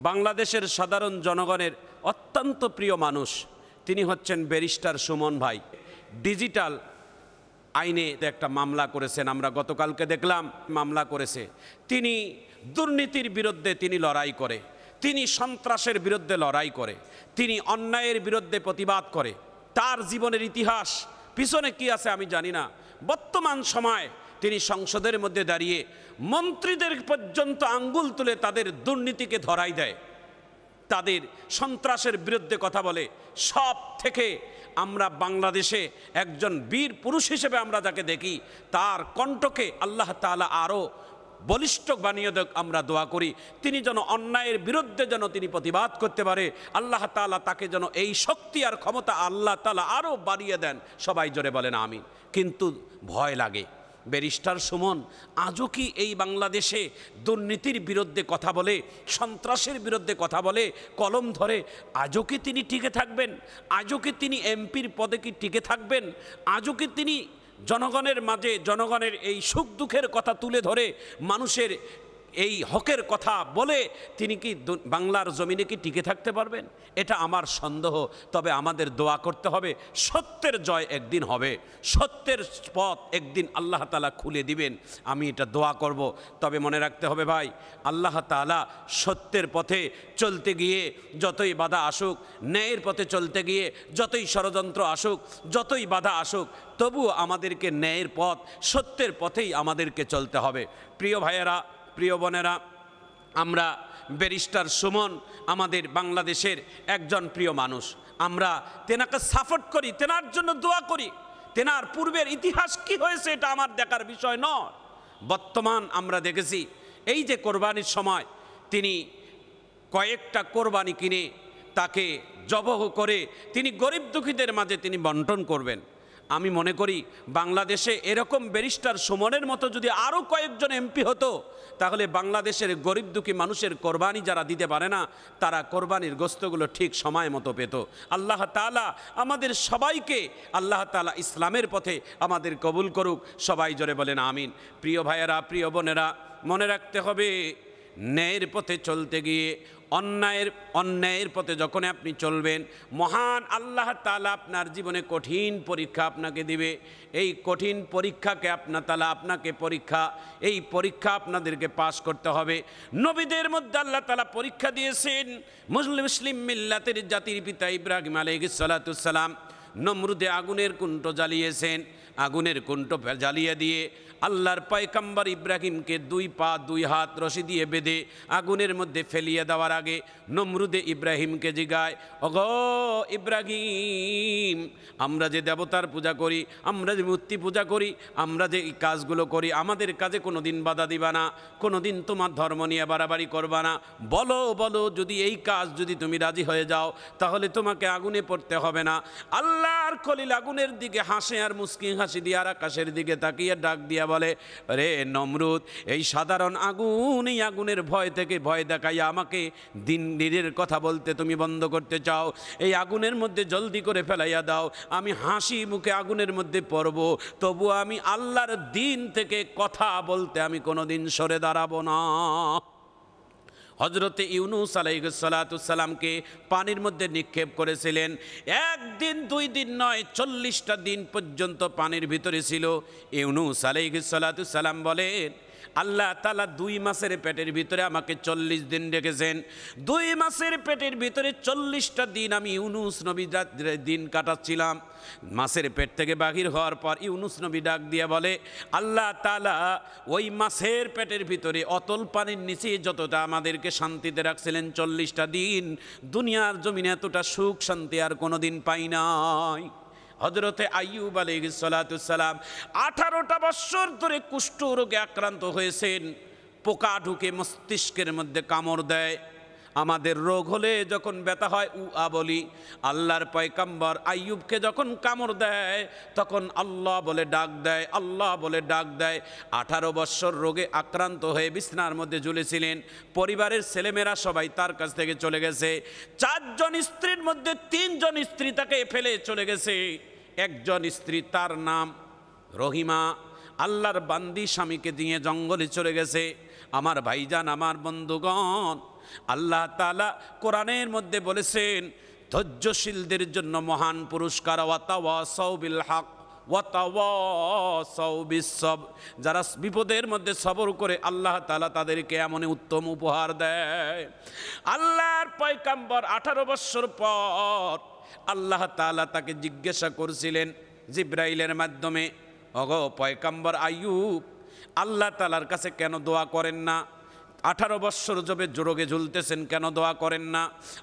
বাংলাদেশের সাধারণ জনগণের অত্যন্ত প্রিয় মানুষ। তিনি হচ্ছেন ব্যারিস্টার সুমন ভাই। ডিজিটাল আইনে একটা মামলা করেছেন, আমরা গতকালকে দেখলাম মামলা করেছে। তিনি দুর্নীতির বিরুদ্ধে তিনি লড়াই করে, তিনি সন্ত্রাসের বিরুদ্ধে লড়াই করে, তিনি অন্যায়ের বিরুদ্ধে প্রতিবাদ করে। তার জীবনের ইতিহাস পিছনে কি আছে আমি জানি না। বর্তমান সময় তিনি সংসদের মধ্যে দাঁড়িয়ে মন্ত্রীদের পর্যন্ত আঙ্গুল তুলে তাদের দুর্নীতিকে ধরাই দেয়, তাদের সন্ত্রাসের বিরুদ্ধে কথা বলে। সব থেকে আমরা বাংলাদেশে একজন বীর পুরুষ হিসেবে আমরা যাকে দেখি, তার কণ্ঠকে আল্লাহ তাআলা আরও বলিষ্ঠ বানিয়ে দেখ, আমরা দোয়া করি। তিনি যেন অন্যায়ের বিরুদ্ধে যেন তিনি প্রতিবাদ করতে পারে, আল্লাহ তাআলা তাকে যেন এই শক্তি আর ক্ষমতা আল্লাহ তাআলা আরও বাড়িয়ে দেন। সবাই জোরে বলেন আমিন। কিন্তু ভয় লাগে, ব্যারিস্টার সুমন আজও কি এই বাংলাদেশে দুর্নীতির বিরুদ্ধে কথা বলে, সন্ত্রাসের বিরুদ্ধে কথা বলে, কলম ধরে? আজও কি তিনি টিকে থাকবেন? আজও কি তিনি এমপির পদে কি টিকে থাকবেন? আজও কি তিনি জনগণের মাঝে জনগণের এই সুখ দুঃখের কথা তুলে ধরে মানুষের এই হকের কথা বলে তিনি কি বাংলার জমিনে কি টিকে থাকতে পারবেন? এটা আমার সন্দেহ। তবে আমাদের দোয়া করতে হবে, সত্যের জয় একদিন হবে, সত্যের পথ একদিন আল্লাহ তাআলা খুলে দিবেন। আমি এটা দোয়া করব। তবে মনে রাখতে হবে ভাই, আল্লাহ তাআলা সত্যের পথে চলতে গিয়ে যতই বাধা আসুক, ন্যায়ের পথে চলতে গিয়ে যতই ষড়যন্ত্র আসুক, যতই বাধা আসুক, তবুও আমাদেরকে ন্যায়ের পথ, সত্যের পথেই আমাদেরকে চলতে হবে। প্রিয় ভাইয়েরা, প্রিয় বোনেরা, আমরা ব্যারিস্টার সুমন আমাদের বাংলাদেশের একজন প্রিয় মানুষ। আমরা তেনাকে সাপোর্ট করি, তেনার জন্য দোয়া করি। তেনার পূর্বের ইতিহাস কি হয়েছে এটা আমার দেখার বিষয় নয়। বর্তমান আমরা দেখেছি এই যে কোরবানির সময় তিনি কয়েকটা কোরবানি কিনে তাকে জবহ করে তিনি গরিব দুঃখীদের মাঝে তিনি বন্টন করবেন। আমি মনে করি বাংলাদেশে এরকম ব্যারিস্টার সুমনের মতো যদি আরও কয়েকজন এমপি হতো, তাহলে বাংলাদেশের গরিব দুঃখী মানুষের কোরবানি যারা দিতে পারে না, তারা কোরবানির গোশতগুলো ঠিক সময় মতো পেত। আল্লাহ তাআলা আমাদের সবাইকে, আল্লাহ তাআলা ইসলামের পথে আমাদের কবুল করুক। সবাই জোরে বলেন আমিন। প্রিয় ভাইয়েরা, প্রিয় বোনেরা, মনে রাখতে হবে ন্যায়ের পথে চলতে গিয়ে অন্যায়ের পথে যখন আপনি চলবেন, মহান আল্লাহ তাআলা আপনার জীবনে কঠিন পরীক্ষা আপনাকে দিবে। এই কঠিন পরীক্ষাকে আপনাকে এই পরীক্ষা আপনাদেরকে পাশ করতে হবে। নবীদের মধ্যে আল্লাহ তাআলা পরীক্ষা দিয়েছেন। মুসলিম মিল্লাতের জাতির পিতা ইব্রাহিম আলাইহিস সালাতুস সালাম নমরুদে আগুনের কুণ্ঠ জ্বালিয়েছেন। আগুনের কুণ্ঠ জ্বালিয়ে দিয়ে আল্লাহর পয়গম্বর ইব্রাহিমকে 2 পা 2 হাত রশি দিয়ে বেঁধে আগুনের মধ্যে ফেলিয়ে দেওয়ার আগে নমরুদে ইব্রাহিমকে জিগায়, ওগো ইব্রাহিম, আমরা যে দেবতার পূজা করি, আমরা যে মূর্তি পূজা করি, আমরা যে এই কাজগুলো করি, আমাদের কাজে কোনো দিন বাধা দিবা না, কোনো দিন তোমার ধর্ম নিয়ে বাড়াবাড়ি করবা না। বলো যদি এই কাজ যদি তুমি রাজি হয়ে যাও, তাহলে তোমাকে আগুনে পড়তে হবে না। আল্লাহর খলিল আগুনের দিকে হাসে আর মুস্কি হাসি দিয়ে আর আকাশের দিকে তাকিয়ে ডাক দিয়া বলে, রে নমরুদ, এই সাধারণ আগুন, এই আগুনের ভয় থেকে ভয় দেখাইয়া আমাকে দিনের কথা বলতে তুমি বন্ধ করতে চাও? এই আগুনের মধ্যে জলদি করে ফেলাইয়া দাও, আমি হাসি মুখে আগুনের মধ্যে পড়ব, তবু আমি আল্লাহর দিন থেকে কথা বলতে আমি কোনোদিন সরে দাঁড়াবো না। হযরতে ইউনূস আলাইহিস সালাতু সালামকে পানির মধ্যে নিক্ষেপ করেছিলেন। 1 দিন 2 দিন নয়, 40টা দিন পর্যন্ত পানির ভিতরে ছিল। ইউনূস আলাইহিস সালাতু সালাম বলেন, আল্লাহ তাআলা 2 মাসের পেটের ভিতরে আমাকে 40 দিন রেখেছেন। 2 মাসের পেটের ভিতরে 40টা দিন আমি ইউনূস নবী দিন কাটাচ্ছিলাম। মাসের পেট থেকে বাহির হওয়ার পর ইউনূস নবী ডাক দিয়ে বলে, আল্লাহ তাআলা ওই মাসের পেটের ভিতরে অতল পানির নিচে যতটা আমাদেরকে শান্তিতে রাখছিলেন 40টা দিন, দুনিয়ার জমিনে এতটা সুখ শান্তি আর কোনো দিন পাই নাই। হযরতে আইয়ুব আলাইহিস সালাতু সালাম 18টা বছর ধরে কুষ্ঠ রোগে আক্রান্ত হয়েছেন। পোকা ঢুকে মস্তিষ্কের মধ্যে কামড় দেয়। আমাদের রোগ হলে যখন ব্যথা হয় বলি, আল্লাহর পয়গম্বর আইয়ুবকে যখন কামড় দেয় তখন আল্লাহ বলে ডাক দেয়, আল্লাহ বলে ডাক দেয়। 18 বছর রোগে আক্রান্ত হয়ে বিছানার মধ্যে ঝুলেছিলেন। পরিবারের ছেলেমেয়েরা সবাই তার কাছ থেকে চলে গেছে। 4 জন স্ত্রীর মধ্যে 3 জন স্ত্রী তাকে ফেলে চলে গেছে। একজন স্ত্রী, তার নাম রহিমা, আল্লাহর বান্দি স্বামীকে দিয়ে জঙ্গলে চলে গেছে। আমার ভাইজান, আমার বন্ধুগণ, আল্লাহ তাআলা কোরআনের মধ্যে বলেছেন ধৈর্যশীলদের জন্য মহান পুরস্কার, ওয়াতাওয়াসাউ বিল হক ওয়াতাওয়াসাউ বিস সবর, যারা বিপদের মধ্যে সবর করে আল্লাহ তাআলা তাদেরকে এমন উত্তম উপহার দেয়। আল্লাহর পয়গম্বর 18 বছর পর আল্লাহ তাআলা তাকে জিজ্ঞাসা করছিলেন জিবরাইলের মাধ্যমে, ওগো পয়গম্বর আইয়ুব, আল্লাহ তাআলার কাছে কেন দোয়া করেন না? 18 বৎসর জবে রোগে ঝুলতেছেন, কেন দোয়া করেন না?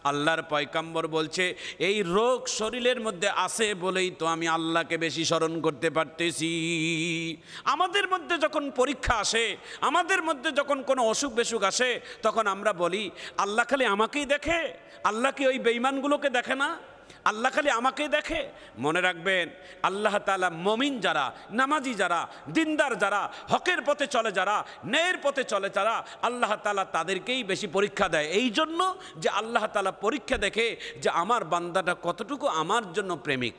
আল্লাহর পয়গম্বর বলছে, এই রোগ শরীরের মধ্যে আছে বলেই তো আমি আল্লাহকে বেশি স্মরণ করতে পারতেছি। আমাদের মধ্যে যখন পরীক্ষা আসে, আমাদের মধ্যে যখন কোনো অসুখ বেসুখ আসে, তখন আমরা বলি আল্লাহ খালি আমাকেই দেখে, আল্লাহ কি ওই বেঈমানগুলোকে দেখে না? আল্লাহ খালি আমাকেই দেখে? মনে রাখবেন, আল্লাহ তাআলা মুমিন যারা, নামাজি যারা, দিনদার যারা, হকের পথে চলে যারা, ন্যায়ের পথে চলে যারা, আল্লাহ তাআলা তাদেরকেই বেশি পরীক্ষা দেয়। এই জন্য যে আল্লাহ তাআলা পরীক্ষা দেখে যে আমার বান্দাটা কতটুকু আমার জন্য প্রেমিক,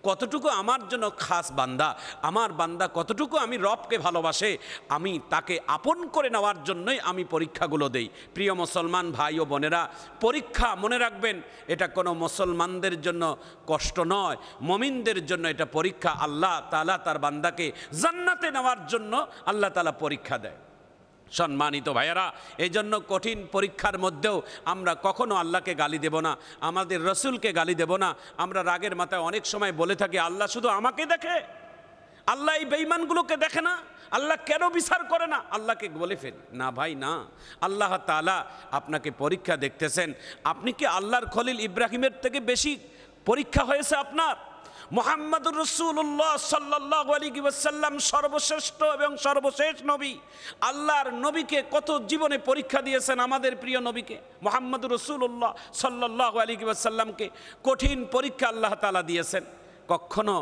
কতটুকু আমার জন্য খাস বান্দা, আমার বান্দা কতটুকু আমি রবকে ভালোবাসে, আমি তাকে আপন করে নেওয়ার জন্যই আমি পরীক্ষাগুলো দেই। প্রিয় মুসলমান ভাই ও বোনেরা, পরীক্ষা মনে রাখবেন, এটা কোনো মুসলমানদের জন্য কষ্ট নয়, মুমিনদের জন্য এটা পরীক্ষা। আল্লাহ তাআলা তার বান্দাকে জান্নাতে নেওয়ার জন্য আল্লাহ তাআলা পরীক্ষা দেয়। সম্মানিত ভাইয়েরা, এই জন্য কঠিন পরীক্ষার মধ্যেও আমরা কখনো আল্লাহকে গালি দেব না, আমাদের রসুলকে গালি দেব না। আমরা রাগের মাথায় অনেক সময় বলে থাকি আল্লাহ শুধু আমাকে দেখে, আল্লাহ এই বেঈমানগুলোকে দেখে না, আল্লাহ কেন বিচার করে না? আল্লাহকে বলে ফেলি না ভাই, না, আল্লাহ তাআলা আপনাকে পরীক্ষা দেখতেছেন। আপনি কি আল্লাহর খলিল ইব্রাহিমের থেকে বেশি পরীক্ষা হয়েছে আপনার? মুহাম্মদুর রাসূলুল্লাহ সাল্লাল্লাহু আলাইহি ওয়াসাল্লাম সর্বশ্রেষ্ঠ এবং সর্বশেষ নবী। আল্লাহর নবীকে কত জীবনে পরীক্ষা দিয়েছেন, আমাদের প্রিয় নবীকে মুহাম্মদুর রাসূলুল্লাহ সাল্লাল্লাহু আলাইহি ওয়াসাল্লামকে কঠিন পরীক্ষা আল্লাহ তাআলা দিয়েছেন। কখনো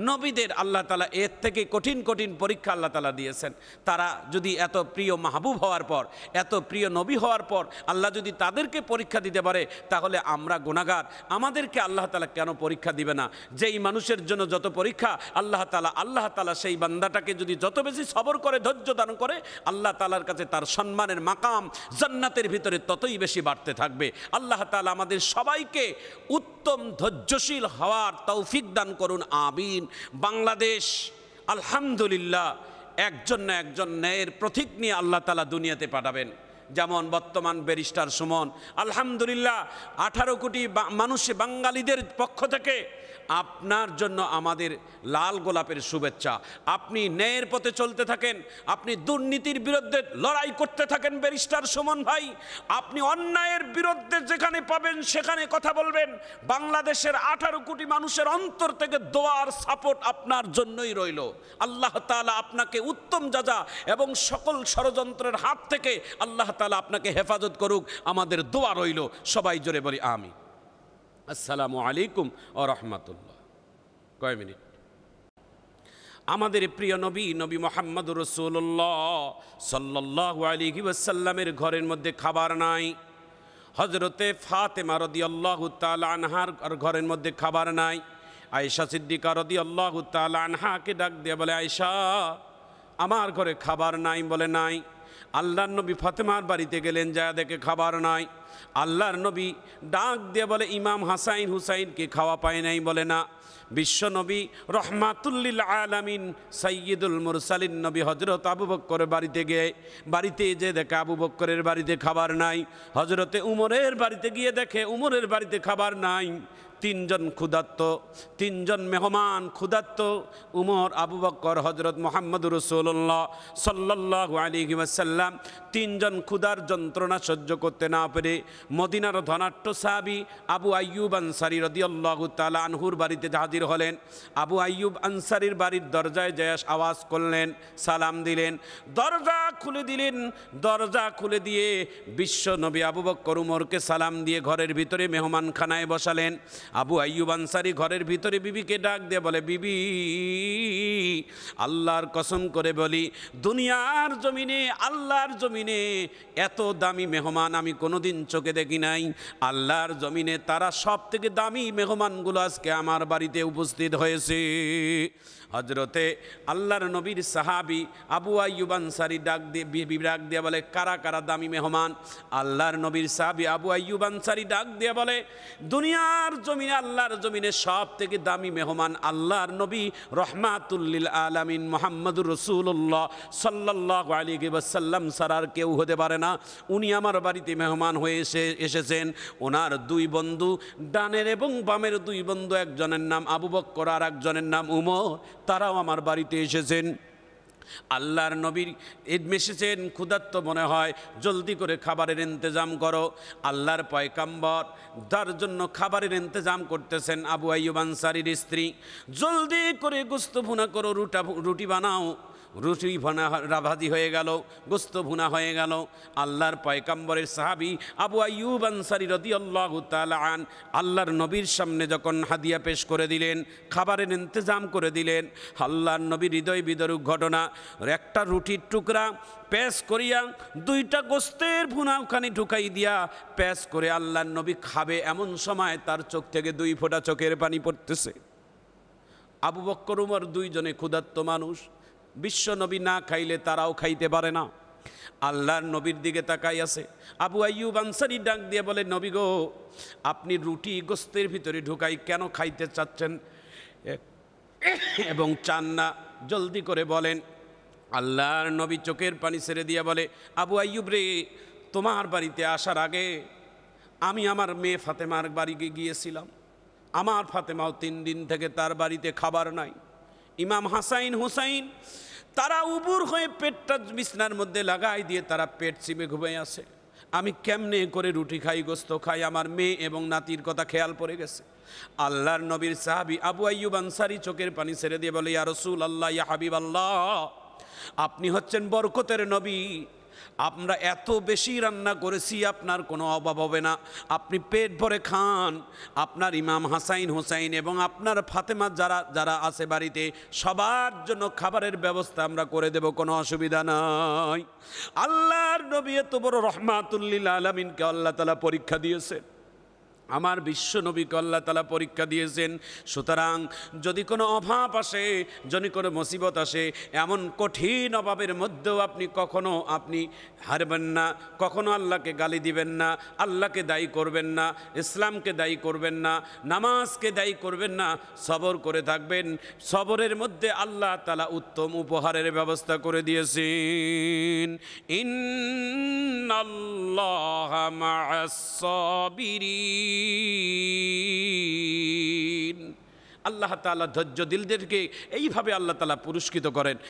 নবীদের আল্লাহ তাআলা এর থেকে কঠিন কঠিন পরীক্ষা আল্লাহ তাআলা দিয়েছেন। তারা যদি এত প্রিয় মাহবুব হওয়ার পর, এত প্রিয় নবী হওয়ার পর আল্লাহ যদি তাদেরকে পরীক্ষা দিতে পারে, তাহলে আমরা গুনাহগার, আমাদেরকে আল্লাহ তাআলা কেন পরীক্ষা দিবে না? যেই মানুষের জন্য যত পরীক্ষা আল্লাহ তাআলা সেই বান্দাটাকে যদি যত বেশি সবর করে, ধৈর্য দান করে, আল্লাহ তাআলার কাছে তার সম্মানের মাকাম জান্নাতের ভিতরে ততই বেশি বাড়তে থাকবে। আল্লাহ তাআলা আমাদের সবাইকে উত্তম ধৈর্যশীল হওয়ার তৌফিক দান করুন, আমিন। বাংলাদেশ আলহামদুলিল্লাহ একজন না একজন ন্যায়ের প্রতীক নিয়ে আল্লাহ তাআলা দুনিয়াতে পাঠাবেন। যেমন বর্তমান ব্যারিস্টার সুমন, আলহামদুলিল্লাহ 18 কোটি মানুষ বাঙালিদের পক্ষ থেকে আপনার জন্য আমাদের লাল গোলাপের শুভেচ্ছা। আপনি ন্যায়ের পথে চলতে থাকেন, আপনি দুর্নীতির বিরুদ্ধে লড়াই করতে থাকেন ব্যারিস্টার সুমন ভাই। আপনি অন্যায়ের বিরুদ্ধে যেখানে পাবেন সেখানে কথা বলবেন। বাংলাদেশের 18 কোটি মানুষের অন্তর থেকে দোয়ার সাপোর্ট আপনার জন্যই রইল। আল্লাহ তাআলা আপনাকে উত্তম যাজা এবং সকল ষড়যন্ত্রের হাত থেকে আল্লাহ তাআলা আপনাকে হেফাজত করুক, আমাদের দোয়া রইল। সবাই জোরে বলি আমিন। আসসালামু আলাইকুম ওয়া রাহমাতুল্লাহ। কয় মিনিট? আমাদের প্রিয় নবী মুহাম্মদুর রাসূলুল্লাহ সাল্লাল্লাহু আলাইহি ওয়াসাল্লামের ঘরের মধ্যে খাবার নাই। হযরতে ফাতেমা রাদিয়াল্লাহু তাআলা আনহার ঘরের মধ্যে খাবার নাই। আয়েশা সিদ্দিকা রাদিয়াল্লাহু তাআলা আনহাকে ডাক দিয়ে বলে, আয়েশা আমার ঘরে খাবার নাই। বলে নাই। আল্লাহর নবী ফাতেমার বাড়িতে গেলেন, যা দেখে খাবার নাই। আল্লাহর নবী ডাক দিয়ে বলে, ইমাম হাসাইন হুসাইনকে খাওয়া পায় নাই। বলে না। বিশ্ব নবী রহমাতুল্লিল আলামিন সাইয়্যিদুল মুরসালিন নবী হযরত আবু বকরের বাড়িতে যে দেখে আবু বকরের বাড়িতে খাবার নাই। হযরতে উমরের বাড়িতে গিয়ে দেখে উমরের বাড়িতে খাবার নাই। তিনজন ক্ষুধার্ত, তিনজন মেহমান ক্ষুধার্ত, উমর, আবু বকর, হযরত মুহাম্মদুর রাসূলুল্লাহ সাল্লাল্লাহু আলাইহি ওয়াসাল্লাম। তিনজন ক্ষুধার যন্ত্রণা সহ্য করতে না পেরে মদিনার ধনাঢ্য সাহাবী আবু আইয়ুব আনসারী রাদিয়াল্লাহু তাআলা আনহুর বাড়িতে হাজির হলেন। আবু আইয়ুব আনসারীর বাড়ির দরজায় যায় আওয়াজ করলেন, সালাম দিলেন, দরজা খুলে দিলেন। দরজা খুলে দিয়ে বিশ্ব নবী আবু বকর উমরকে সালাম দিয়ে ঘরের ভিতরে মেহমানখানায় বসালেন। আবু আইয়ুব আনসারী ঘরের ভিতরে বিবিকে ডাক দিয়ে বলে, বিবি আল্লাহর কসম করে বলি, দুনিয়ার জমিনে, আল্লাহর জমিনে এত দামি মেহমান আমি কোনোদিন চোখে দেখি নাই। আল্লাহর জমিনে তারা সব থেকে দামি মেহমানগুলো আজকে আমার বাড়িতে উপস্থিত হয়েছে। হজরতে আল্লাহর নবীর সাহাবী আবু আইয়ুব আনসারী ডাক দিয়ে বলে, কারা কারা দামি মেহমান? আল্লাহর নবীর সাহাবী আবু আইয়ুব আনসারী ডাক দিয়ে বলে, দুনিয়ার জমিনে, আল্লাহর জমিনে সব থেকে দামি মেহমান আল্লাহর নবী রহমাতুল লিল আলামিন মুহাম্মদুর রাসূলুল্লাহ সাল্লাল্লাহু আলাইহি ওয়াসাল্লাম ছাড়া আর কেউ হতে পারে না। উনি আমার বাড়িতে মেহমান হয়ে এসেছেন। ওনার দুই বন্ধু, ডানের এবং বামের দুই বন্ধু, একজনের নাম আবু বকর আর একজনের নাম উমর, তারাও আমার বাড়িতে এসেছেন। আল্লাহর নবীর এসেছেন, ক্ষুধার্ত মনে হয়, জলদি করে খাবারের ইন্তজাম করো। আল্লাহর পয়গাম্বর তার জন্য খাবারের ইন্তজাম করতেছেন। আবু আইয়ুব আনসারীর স্ত্রী, জলদি করে গোস্ত ভুনা করো, রুটি বানাও। রুটি ভাজি হয়ে গেল, গোস্ত ভুনা হয়ে গেল। আল্লাহর পয়গাম্বরের সাহাবী আবু আইয়ুব আনসারী রাদিয়াল্লাহু তাআলা আন আল্লাহর নবীর সামনে যখন হাদিয়া পেশ করে দিলেন, খাবারের ইন্তজাম করে দিলেন, আল্লাহর নবীর হৃদয় বিদারক ঘটনা। একটা রুটির টুকরা পেশ করিয়া দুইটা গোস্তের ভুনা ওখানে ঢুকাই দিয়া পেশ করে আল্লাহর নবী খাবে, এমন সময় তার চোখ থেকে দুই ফোঁটা চোখের পানি পড়তেছে। আবু বকর উমর দুইজনে ক্ষুধার্ত মানুষ, বিশ্ব নবী না খাইলে তারাও খাইতে পারে না। আল্লাহর নবীর দিকে তাকাই আছে। আবু আইয়ুব আনসারী ডাক দিয়ে বলে, নবী গো, আপনি রুটি গোস্তের ভিতরে ঢুকাই কেন খাইতে চাচ্ছেন এবং চান না? জলদি করে বলেন। আল্লাহর নবী চোখের পানি ছেড়ে দিয়ে বলে, আবু আইয়ুব রে, তোমার বাড়িতে আসার আগে আমি আমার মেয়ে ফাতেমার বাড়িতে গিয়েছিলাম। আমার ফাতেমাও 3 দিন থেকে তার বাড়িতে খাবার নাই। ইমাম হাসাইন হুসাইন তারা উবুর হয়ে পেটটা বিছনার মধ্যে লাগাই দিয়ে তারা পেট চিপে ঘুমিয়ে আছে। আমি কেমনে করে রুটি খাই, গোস্ত খাই? আমার মেয়ে এবং নাতির কথা খেয়াল পড়ে গেছে। আল্লাহর নবীর সাহাবী আবু আইয়ুব আনসারী চোখের পানি ছেড়ে দিয়ে বলে, ইয়া রাসূলুল্লাহ, ইয়া হাবিবাল্লাহ, আপনি হচ্ছেন বরকতের নবী। আমরা এত বেশি রান্না করেছি, আপনার কোনো অভাব হবে না। আপনি পেট ভরে খান। আপনার ইমাম হাসাইন হুসাইন এবং আপনার ফাতেমা যারা যারা আছে বাড়িতে, সবার জন্য খাবারের ব্যবস্থা আমরা করে দেব, কোনো অসুবিধা নাই। আল্লাহর নবী এত বড় রহমাতুল লিল আলামিনকে আল্লাহ তাআলা পরীক্ষা দিয়েছেন, আমার বিশ্ব নবীকে আল্লাহ তাআলা পরীক্ষা দিয়েছেন। সুতরাং যদি কোনো অভাব আসে, যদি কোনো মুসিবত আসে, এমন কঠিন অভাবের মধ্যেও আপনি হারবেন না, কখনো আল্লাহকে গালি দিবেন না, আল্লাহকে দায়ী করবেন না, ইসলামকে দায়ী করবেন না, নামাজকে দায়ী করবেন না, সবর করে থাকবেন। সবরের মধ্যে আল্লাহ তাআলা উত্তম উপহারের ব্যবস্থা করে দিয়েছেন। ইন্নাল্লাহা মা'আস সাবিরিন। আল্লাহ তাআলা ধৈর্যশীলদেরকে এইভাবে আল্লাহ তাআলা পুরস্কৃত করেন।